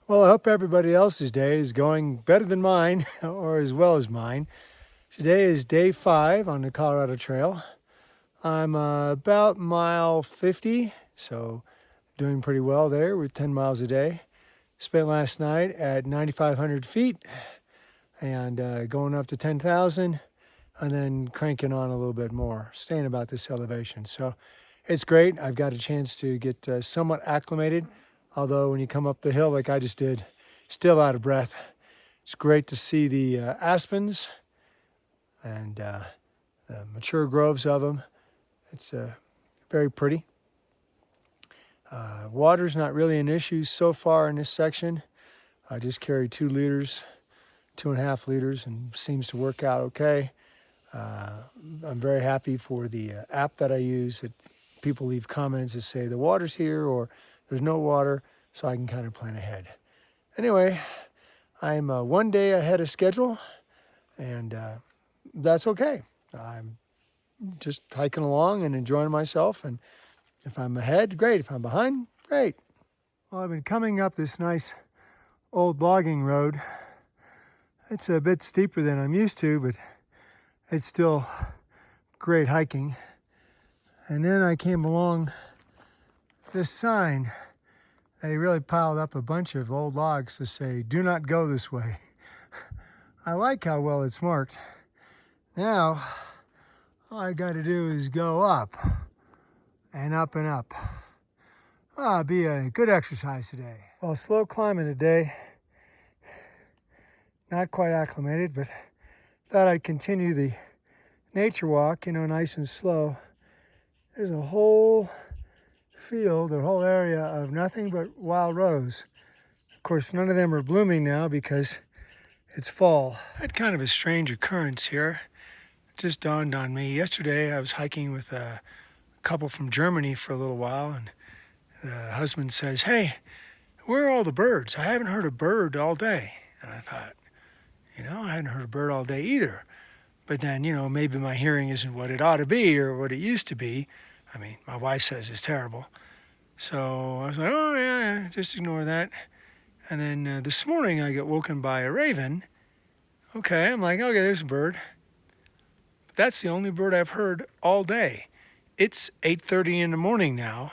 Well, I hope everybody else's day is going better than mine or as well as mine. Today is day 5 on the Colorado Trail. I'm about mile 50, so doing pretty well there with 10 miles a day. Spent last night at 9,500 feet and going up to 10,000 and then cranking on a little bit more, staying about this elevation. So it's great. I've got a chance to get somewhat acclimated, although when you come up the hill like I just did, still out of breath. It's great to see the aspens and the mature groves of them. It's very pretty. Water's not really an issue so far in this section. I just carry 2 liters, 2.5 liters, and seems to work out okay. I'm very happy for the app that I use. That people leave comments that say the water's here or there's no water, so I can kind of plan ahead. Anyway, I'm 1 day ahead of schedule, and that's okay. I'm just hiking along and enjoying myself, and if I'm ahead, great. If I'm behind, great. Well, I've been coming up this nice old logging road. It's a bit steeper than I'm used to, but it's still great hiking. And then I came along this sign. They really piled up a bunch of old logs to say, "Do not go this way." I like how well it's marked. Now, all I got to do is go up and up and up. It'll be a good exercise today. Well, slow climbing today. Not quite acclimated, but thought I'd continue the nature walk, nice and slow. There's a whole field, a whole area of nothing but wild rose. Of course, none of them are blooming now because it's fall. I had kind of a strange occurrence here. It just dawned on me. Yesterday, I was hiking with a couple from Germany for a little while, and the husband says, "Hey, where are all the birds? I haven't heard a bird all day." And I thought, I hadn't heard a bird all day either. But then, maybe my hearing isn't what it ought to be or what it used to be. I mean, my wife says it's terrible. So I was like, oh, yeah, just ignore that. And then this morning I got woken by a raven. Okay, I'm like, okay, there's a bird. But that's the only bird I've heard all day. It's 8:30 in the morning now.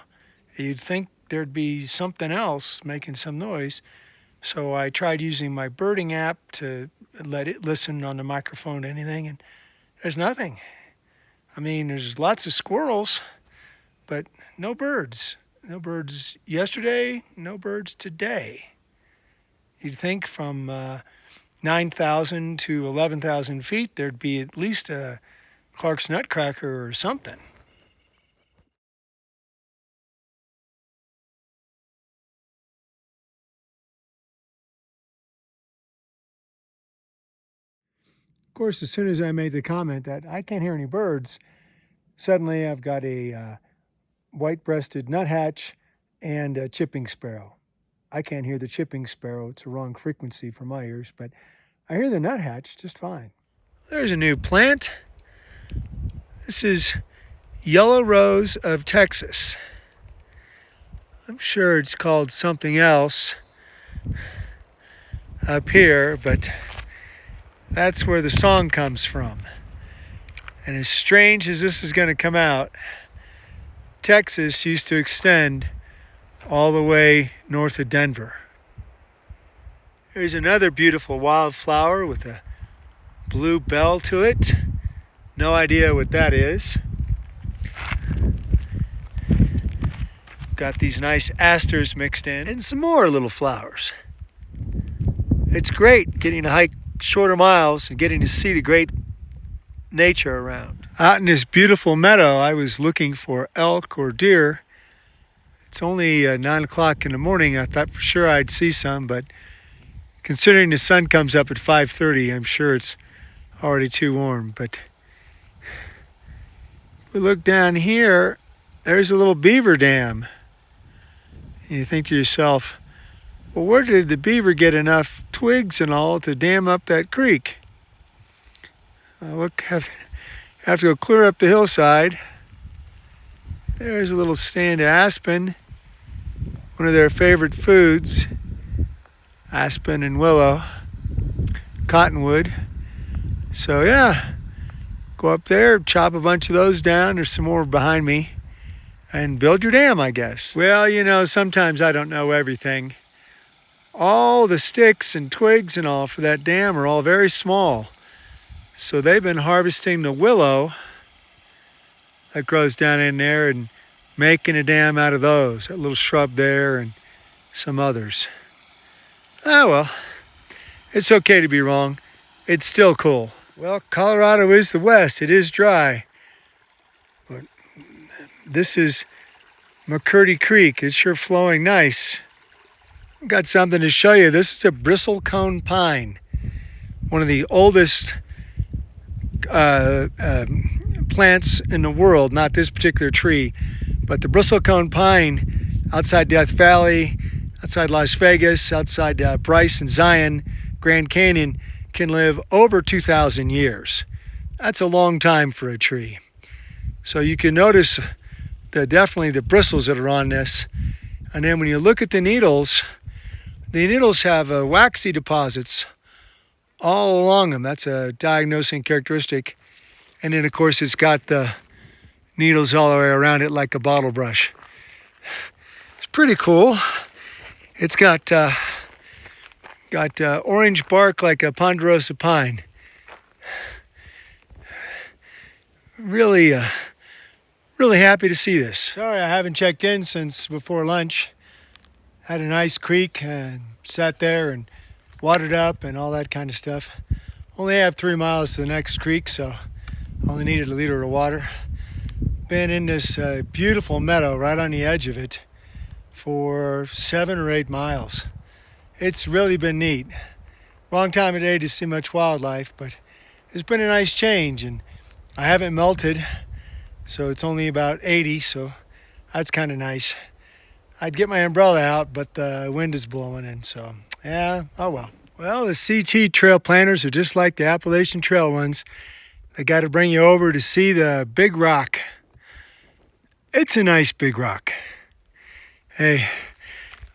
You'd think there'd be something else making some noise. So I tried using my birding app to let it listen on the microphone to anything, and there's nothing. I mean, there's lots of squirrels, but no birds. No birds yesterday, no birds today. You'd think from 9,000 to 11,000 feet, there'd be at least a Clark's nutcracker or something. Of course, as soon as I made the comment that I can't hear any birds, suddenly I've got a white-breasted nuthatch and a chipping sparrow. I can't hear the chipping sparrow. It's a wrong frequency for my ears, but I hear the nuthatch just fine. There's a new plant. This is yellow rose of Texas. I'm sure it's called something else up here, but that's where the song comes from. And as strange as this is going to come out, Texas used to extend all the way north of Denver. Here's another beautiful wildflower with a blue bell to it. No idea what that is. Got these nice asters mixed in and some more little flowers. It's great getting to hike shorter miles and getting to see the great nature around. Out in this beautiful meadow, I was looking for elk or deer. It's only 9 o'clock in the morning. I thought for sure I'd see some, but considering the sun comes up at 5:30, I'm sure it's already too warm. But we look down here, there's a little beaver dam. And you think to yourself, well, where did the beaver get enough twigs and all to dam up that creek? Have to go clear up the hillside. There's a little stand of aspen, one of their favorite foods. aspen and willow, cottonwood. So yeah, go up there, chop a bunch of those down. There's some more behind me. And build your dam, I guess. Well, you know, sometimes I don't know everything. All the sticks and twigs and all for that dam are all very small. So they've been harvesting the willow that grows down in there and making a dam out of those. That little shrub there and some others. Ah, well, it's okay to be wrong. It's still cool. Well, Colorado is the West. It is dry. But this is McCurdy Creek. It's sure flowing nice. Got something to show you. This is a bristlecone pine. One of the oldest plants in the world, not this particular tree, but the bristlecone pine outside Death Valley, outside Las Vegas, outside Bryce and Zion, Grand Canyon, can live over 2,000 years. That's a long time for a tree. So you can notice definitely the bristles that are on this. And then when you look at the needles have waxy deposits all along them. That's a diagnosing characteristic. And then of course it's got the needles all the way around it like a bottle brush. It's pretty cool. It's got orange bark like a ponderosa pine. Really happy to see this. Sorry I haven't checked in since before lunch. Had a nice creek and sat there and watered up and all that kind of stuff. Only have 3 miles to the next creek, so only needed a liter of water. Been in this beautiful meadow right on the edge of it for 7 or 8 miles. It's really been neat. Wrong time of day to see much wildlife, but it's been a nice change, and I haven't melted, so it's only about 80, so that's kind of nice. I'd get my umbrella out, but the wind is blowing in, so yeah, oh well. Well, the CT trail planners are just like the Appalachian Trail ones. They got to bring you over to see the big rock. It's a nice big rock. Hey,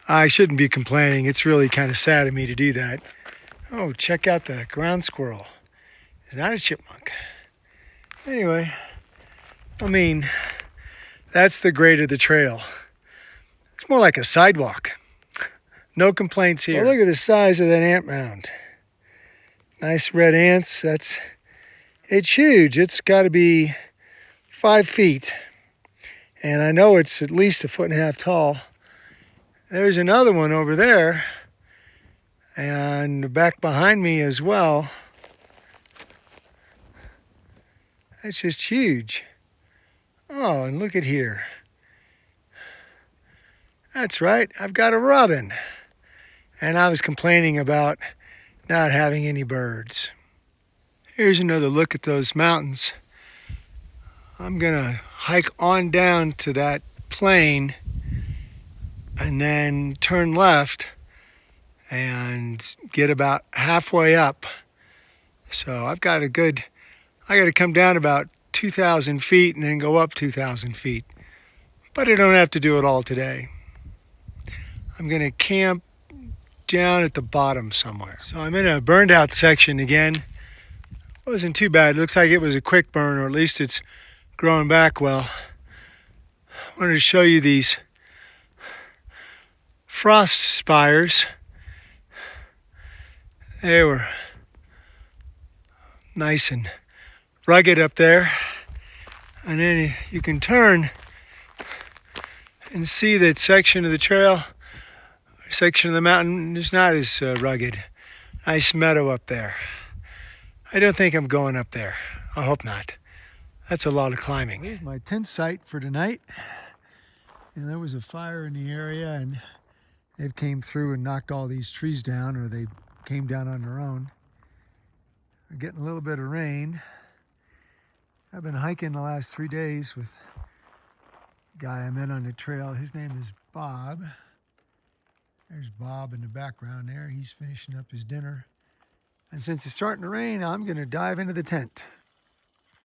I shouldn't be complaining. It's really kind of sad of me to do that. Oh, check out the ground squirrel. Is that a chipmunk? Anyway, I mean, that's the grade of the trail. It's more like a sidewalk. No complaints here. Well, look at the size of that ant mound. Nice red ants. It's huge. It's got to be 5 feet. And I know it's at least 1.5 feet tall. There's another one over there. And back behind me as well. That's just huge. Oh, and look at here. That's right, I've got a robin. And I was complaining about not having any birds. Here's another look at those mountains. I'm gonna hike on down to that plain and then turn left and get about halfway up. So I got to come down about 2,000 feet and then go up 2,000 feet. But I don't have to do it all today. I'm gonna camp down at the bottom somewhere. So I'm in a burned out section again. Wasn't too bad. Looks like it was a quick burn, or at least it's growing back well. I wanted to show you these frost spires. They were nice and rugged up there. And then you can turn and see that section of the trail, section of the mountain is not as rugged. Nice meadow up there. I don't think I'm going up there. I hope not. That's a lot of climbing. Here's my tent site for tonight. And there was a fire in the area, and they've came through and knocked all these trees down, or they came down on their own. We're getting a little bit of rain. I've been hiking the last 3 days with a guy I met on the trail. His name is Bob. There's Bob in the background there. He's finishing up his dinner. And since it's starting to rain, I'm going to dive into the tent.